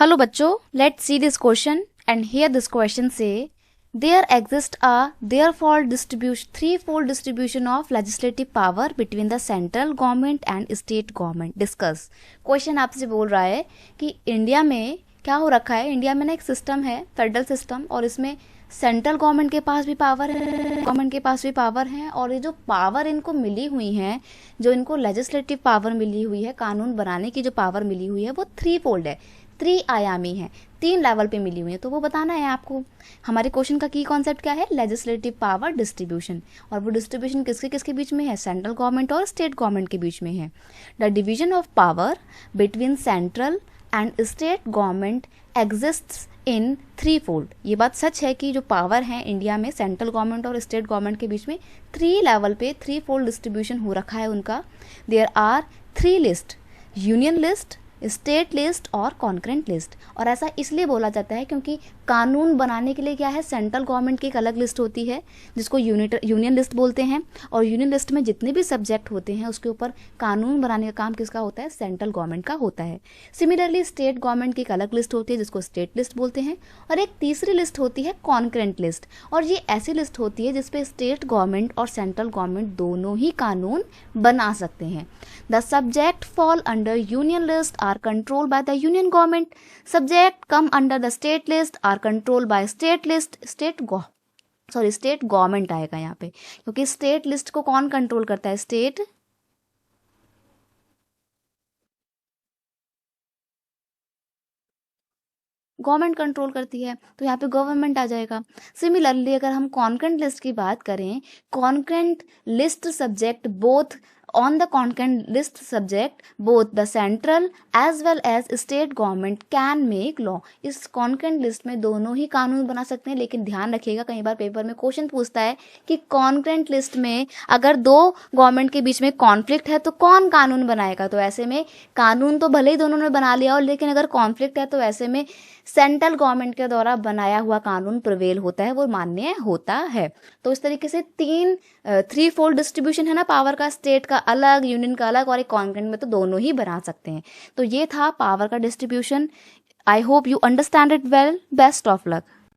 Hello बच्चों, let's see this question and here this question say there exists a threefold distribution of legislative power between the central government and state government. Discuss. Question आपसे बोल रहा है कि India में क्या हो रखा है। इंडिया में ना एक सिस्टम है, फेडरल सिस्टम, और इसमें सेंट्रल गवर्नमेंट के पास भी पावर है, गवर्नमेंट के पास भी पावर है, और ये जो पावर इनको मिली हुई है, जो इनको लेजिस्लेटिव पावर मिली हुई है, कानून बनाने की जो पावर मिली हुई है, वो थ्री फोल्ड है, त्रिआयामी है, 3 लेवल पे मिली हुई है। तो वो बताना है आपको। हमारे क्वेश्चन का की कॉन्सेप्ट क्या है? Legislative power distribution. और वो डिस्ट्रीब्यूशन किसके किसके बीच में है? सेंट्रल गवर्नमेंट और स्टेट गवर्नमेंट के बीच में है। The division of power between central and state government exists in three fold. ये बात सच है कि जो पावर है इंडिया में सेंट्रल गवर्नमेंट और स्टेट गवर्नमेंट के बीच में 3 लेवल पे थ्री फोल्ड डिस्ट्रीब्यूशन हो रखा है उनका। There are 3 list, union list, state list और कॉन्करेंट लिस्ट। और ऐसा इसलिए बोला जाता है क्योंकि कानून बनाने के लिए क्या है, सेंट्रल गवर्नमेंट की एक अलग लिस्ट होती है जिसको यूनियन लिस्ट बोलते हैं, और यूनियन लिस्ट में जितने भी सब्जेक्ट होते हैं उसके ऊपर कानून बनाने का काम किसका होता है? सेंट्रल गवर्नमेंट का होता है। सिमिलरली स्टेट गवर्नमेंट की एक अलग लिस्ट होती है जिसको स्टेट लिस्ट बोलते हैं, और एक तीसरी लिस्ट होती है कॉन्करेंट लिस्ट। और ये ऐसी लिस्ट होती है जिसपे स्टेट गवर्नमेंट और सेंट्रल गवर्नमेंट दोनों ही कानून बना सकते हैं। The subject fall under union list are controlled by the union government. Subject come under the state list are controlled by state list. State government आएगा यहाँ पे, क्योंकि स्टेट लिस्ट को कौन कंट्रोल करता है? स्टेट गवर्नमेंट कंट्रोल करती है, तो यहाँ पे गवर्नमेंट आ जाएगा। सिमिलरली अगर हम कॉन्करेंट लिस्ट की बात करें, concurrent list subject both on the concurrent list subject both the central as well as state government can make law. इस concurrent list में दोनों ही कानून बना सकते हैं, लेकिन ध्यान रखिएगा कई बार पेपर में क्वेश्चन पूछता है कि concurrent list में अगर 2 गवर्नमेंट के बीच में कॉन्फ्लिक्ट है तो कौन कानून बनाएगा। तो ऐसे में कानून तो भले ही दोनों ने बना लिया हो, लेकिन अगर कॉन्फ्लिक्ट है तो ऐसे में सेंट्रल गवर्नमेंट के द्वारा बनाया हुआ कानून प्रिवेल होता है, वो मान्य होता है। तो इस तरीके से 3 फोल्ड डिस्ट्रीब्यूशन है ना पावर का, स्टेट का अलग, यूनियन का अलग, और एक कॉन्करेंट में तो दोनों ही बना सकते हैं। तो ये था पावर का distribution. I hope you understand it well. Best of luck.